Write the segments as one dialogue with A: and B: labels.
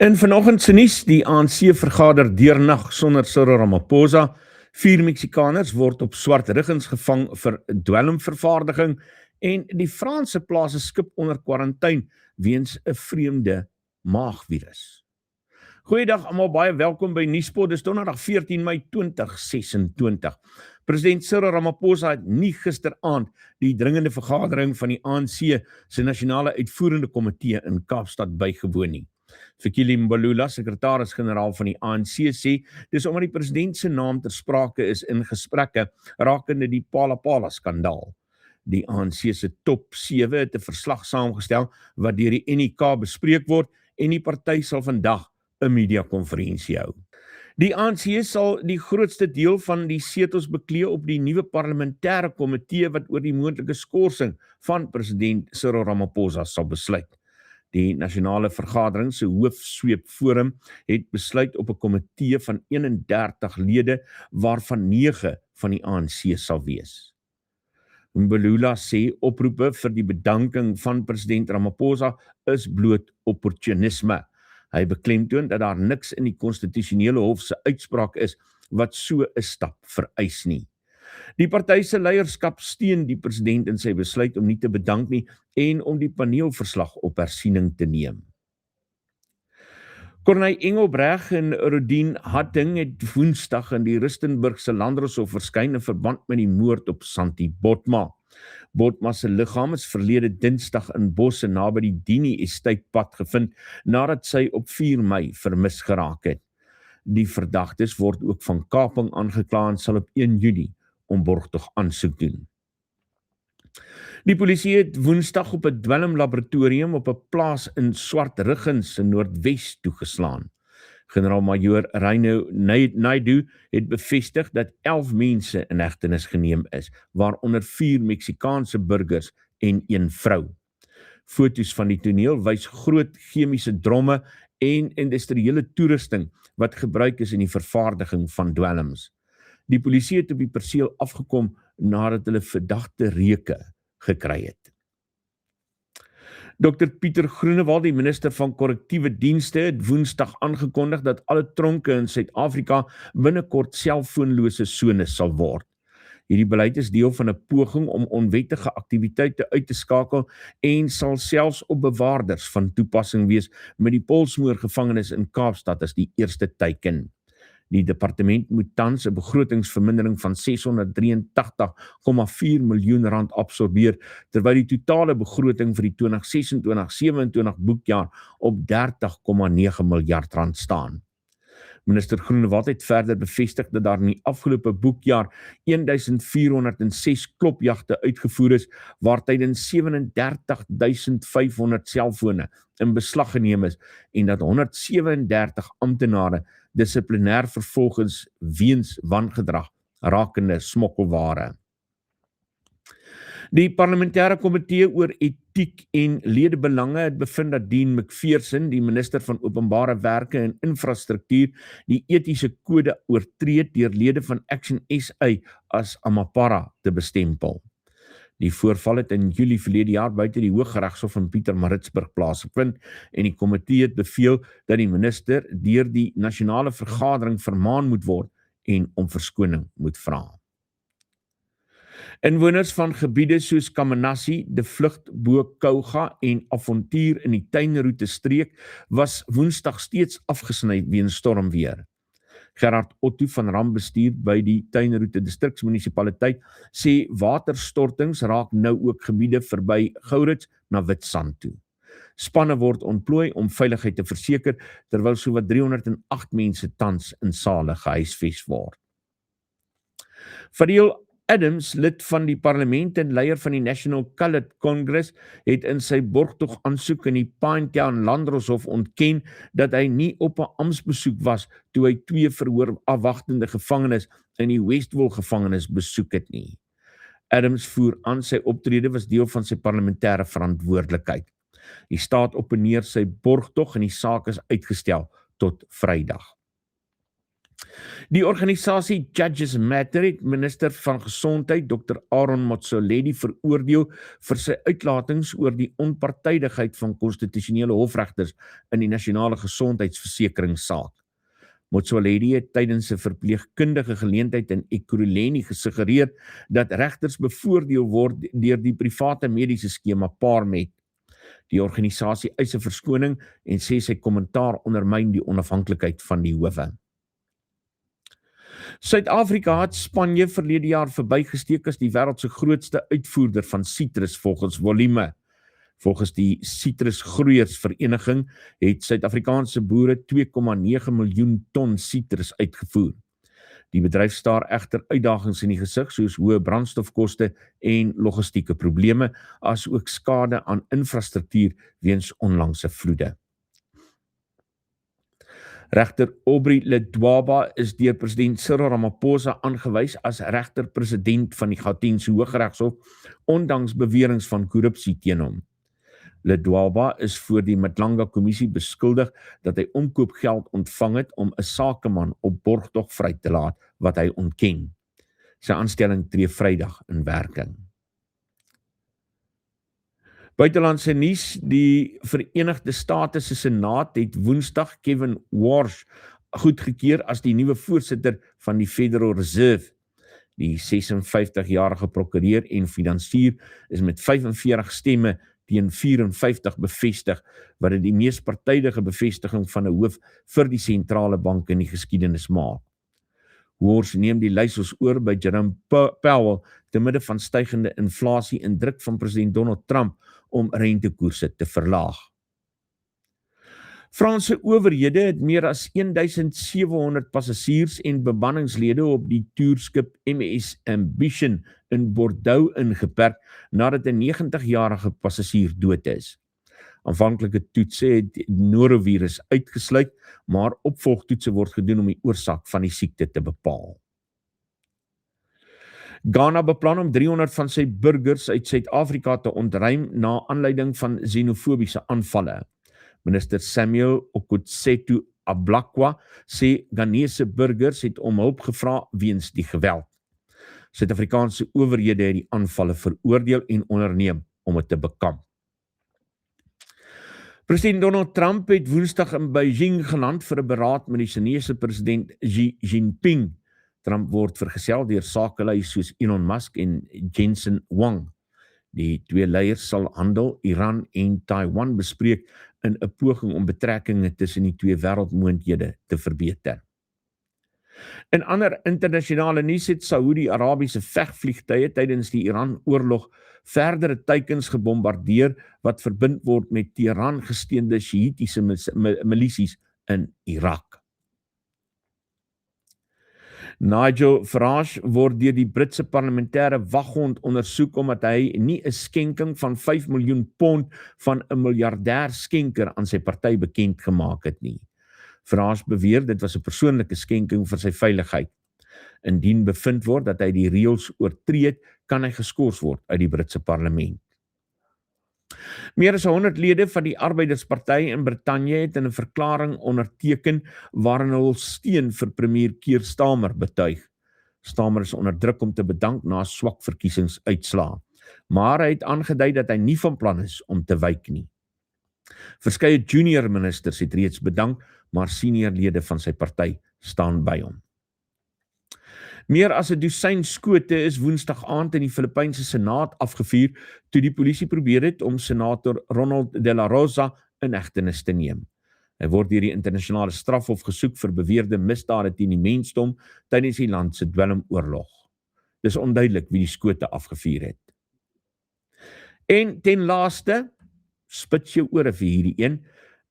A: In vanoggend se nuus, die ANC vergader deurnag sonder Cyril Ramaphosa. 4 Meksikaners word op swart riggens gevang vir dwelmvervaardiging en die Franse plaas 'n skip onder kwarantyne weens 'n vreemde maagvirus. Goeiedag almal, baie welkom by Nuuspot. Dis donderdag 14 Mei 2026. President Cyril Ramaphosa het nie gisteraand die dringende vergadering van die ANC se nasionale uitvoerende komitee in Kaapstad bygewoon nie. Fikile Mbalula, sekretaris-generaal van die ANC, sê dis omdat die president se naam ter sprake is in gesprekke rakende die Phala-Phala-skandaal. Die ANC se top 7 het 'n verslag saamgestel wat deur die NEK bespreek word en die party sal vandag 'n media-konferensie hou. Die ANC sal die grootste deel van die setels beklee op die nuwe parlementêre komitee wat oor die moontlike skorsing van president Cyril Ramaphosa sal besluit. Die nasionale vergadering se hoofsweepforum het besluit op 'n komitee van 31 lede waarvan 9 van die ANC sal wees. Mbalula sê oproepe vir die bedanking van president Ramaphosa is bloot opportunisme. Hy beklemtoon dat daar niks in die konstitusionele hof se uitspraak is wat so 'n stap vereis nie. Die party se leierskap steun die president in sy besluit om nie te bedank nie en om die paneelverslag op hersiening te neem. Corneille Engelbreg en Rodien Hatting het Woensdag in die Rustenburgse Landdroshof verskyn in verband met die moord op Santi Botma. Botma se liggaam is verlede Dinsdag in bosse naby die Dini Estate pad gevind nadat sy op 4 Mei vermis geraak het. Die verdagtes word ook van kaping aangekla en sal op 1 Junie om borgtog aansoek doen. Die polisie het Woensdag op 'n dwelmlaboratorium op 'n plaas in Swart Riggens in Noordwes toegeslaan. Generaal-majoor Reino Naidu het bevestig dat 11 mense in hegtenis geneem is, waaronder 4 Meksikaanse burgers en 1 vrou. Foto's van die toneel wys groot chemiese dromme en industriële toerusting wat gebruik is in die vervaardiging van dwelms. Die polisie het op die perseel afgekom nadat hulle verdagte reuke gekry het. Dr. Pieter Groenewald, die minister van korrektiewe dienste, het Woensdag aangekondig dat alle tronke in Suid-Afrika binnekort selfoonlose sones sal word. Hierdie beleid is deel van 'n poging om onwettige aktiwiteite uit te skakel en sal selfs op bewaarders van toepassing wees, met die Polsmoor gevangenis in Kaapstad as die eerste teiken. Die departement moet tans 'n begrotingsvermindering van R683,4 miljoen absorbeer, terwyl die totale begroting vir die 2026-27 boekjaar op R30,9 miljard staan. Minister Groenewald het verder bevestig dat daar in die afgelope boekjaar 1406 klopjagte uitgevoer is, waar tydens 37.500 selfone in beslag geneem is en dat 137 amptenare dissiplinêr vervolg is weens wangedrag rakende smokkelware. Die parlementêre komitee oor etiek en ledebelange het bevind dat Dean McPherson, die minister van openbare werke en infrastruktuur, die etiese kode oortree deur lede van Action SA as Amapara te bestempel. Die voorval het in Julie verlede jaar buite die Hooggeregshof in Pietermaritzburg plaasgevind en die komitee het beveel dat die minister deur die nasionale vergadering vermaan moet word en om verskoning moet vra. Inwoners van gebiede soos Kamanassie, De Vlugt bo Kouga en Avontuur in die tuinroete streek was Woensdag steeds afgesny weens stormweer. Gerard Otto van rampbestuur by die tuinroete distriksmunisipaliteit sê waterstortings raak nou ook gebiede verby Gourits na Witstrand toe. Spanne word ontplooi om veiligheid te verseker, terwyl sowat 308 mense tans in sale gehuisves word. Fadil Adams, lid van die parlement en leier van die National Coloured Congress, het in sy borgtog aansoek in die Pinetown Landdroshof ontken dat hy nie op 'n amptbesoek was toe hy 2 verhoor afwagtende gevangenes in die Westwall gevangenis besoek het nie. Adams voer aan sy optrede was deel van sy parlementêre verantwoordelikheid. Die staat opponeer sy borgtog en die saak is uitgestel tot Vrydag. Die organisasie Judges Matter het minister van Gesondheid Dr. Aaron Motsoaledi veroordeel vir sy uitlatings oor die onpartydigheid van konstitusionele hofregters in die nasionale gesondheidsversekeringssaak. Motsoaledi het tydens 'n verpleegkundige geleentheid in Ekurhuleni gesuggereer dat regters bevoordeel word deur die private mediese skema PARMED. Die organisasie eis 'n verskoning en sê sy kommentaar ondermyn die onafhanklikheid van die howe. Suid-Afrika het Spanje verlede jaar verbygesteek as die wêreld se grootste uitvoerder van sitrus volgens volume. Volgens die Sitrusgroeiersvereniging het Suid-Afrikaanse boere 2,9 miljoen ton sitrus uitgevoer. Die bedryf staar egter uitdagings in die gesig soos hoë brandstofkoste en logistieke probleme, asook skade aan infrastruktuur weens onlangse vloede. Regter Aubrey Ledwaba is deur president Cyril Ramaphosa aangewys as regter-president van die Gautengse Hooggeregshof, ondanks beweringe van korrupsie teen hom. Ledwaba is voor die Madlanga Kommissie beskuldig dat hy omkoopgeld ontvang het om 'n sakeman op borgtog vry te laat, wat hy ontken. Sy aanstelling tree Vrydag in werking. Buitelandse nuus, die Verenigde State se Senaat het Woensdag Kevin Warsh goedgekeur as die nuwe voorsitter van die Federal Reserve. Die 56-jarige prokureur en finansier is met 45 stemme teen 54 bevestig, wat dit die mees partydige bevestiging van 'n hoof vir die sentrale bank in die geskiedenis maak. Warsh neem die leiers oor by Jerome Powell te midde van stygende inflasie en druk van president Donald Trump om rentekoerse te verlaag. Franse owerhede het meer as 1700 passasiers en bemanningslede op die toerskip MS Ambition in Bordeaux ingeperk nadat 'n 90-jarige passasier dood is. Aanvanklike toetse het norovirus uitgesluit, maar opvolgtoetse word gedoen om die oorsaak van die siekte te bepaal. Ghana beplan om 300 van sy burgers uit Suid-Afrika te ontruim na aanleiding van xenofobiese aanvalle. Minister Samuel Okudzeto Ablakwa sê Ghanese burgers het om hulp gevra weens die geweld. Suid-Afrikaanse owerhede het die aanvalle veroordeel en onderneem om dit te bekamp. President Donald Trump het Woensdag in Beijing geland vir 'n beraad met die Chinese president Xi Jinping. Trump word vergesel deur sakelui soos Elon Musk en Jensen Huang. Die twee leiers sal handel, Iran en Taiwan bespreek in 'n poging om betrekkinge tussen die twee wêreldmoondhede te verbeter. In ander internasionale nuus het Saudi-Arabiese vegvliegtuie tydens die Iran-oorlog verdere teikens gebombardeer wat verbind word met Teheran gesteunde Sjiitiese milisies in Irak. Nigel Farage word deur die Britse parlementêre waghond ondersoek omdat hy nie 'n skenking van 5 miljoen pond van 'n miljardêr skenker aan sy party bekend gemaak het nie. Farage beweer dit was 'n persoonlike skenking vir sy veiligheid. Indien bevind word dat hy die reëls oortree het, kan hy geskort word uit die Britse parlement. Meer as 100 lede van die Arbeidersparty in Brittanje het in 'n verklaring onderteken waarin hulle steun vir premier Keir Starmer betuig. Starmer is onder druk om te bedank na swak verkiesingsuitslae, maar hy het aangedui dat hy nie van plan is om te wyk nie. Verskeie junior ministers het reeds bedank, maar senior lede van sy party staan by hom. Meer as 'n dosyn skote is Woensdag aand in die Filipynse Senaat afgevuur toe die polisie probeer het om senator Ronald De La Rosa in hegtenis te neem. Hy word deur die internasionale strafhof gesoek vir beweerde misdade teen die mensdom tydens die land se dwelmoorlog. Dis onduidelik wie die skote afgevuur het. En ten laaste, spits jou ore vir hierdie een,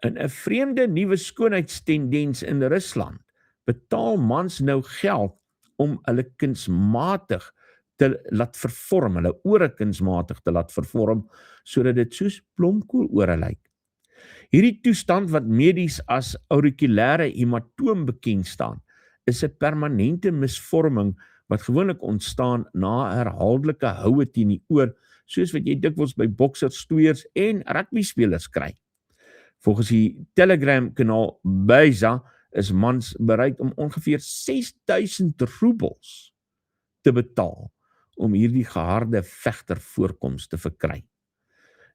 A: in 'n vreemde nuwe skoonheidstendens in Rusland betaal mans nou geld om hulle kunsmatig te laat vervorm, hulle ore kunsmatig te laat vervorm, sodat dit soos blomkoolore lyk. Hierdie toestand wat medies as auriculêre hematoom bekend staan, is 'n permanente misvorming wat gewoonlik ontstaan na herhaaldelike houe teen die oor, soos wat jy dikwels by boksers, stoeiers en rugbyspelers kry. Volgens die Telegram kanaal Beisa is mans bereid om ongeveer 6000 roebels te betaal om hierdie geharde vegtervoorkoms te verkry.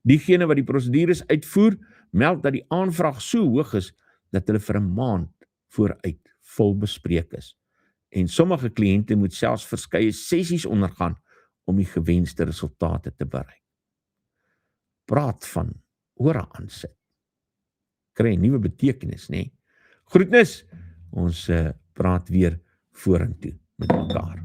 A: Diegene wat die prosedures uitvoer, meld dat die aanvraag so hoog is dat hulle vir 'n maand vooruit vol bespreek is. En sommige kliënte moet selfs verskeie sessies ondergaan om die gewenste resultate te bereik. Praat van ore aansit. Kry 'n nuwe betekenis, nê? Groetnis. Ons praat weer vorentoe met mekaar.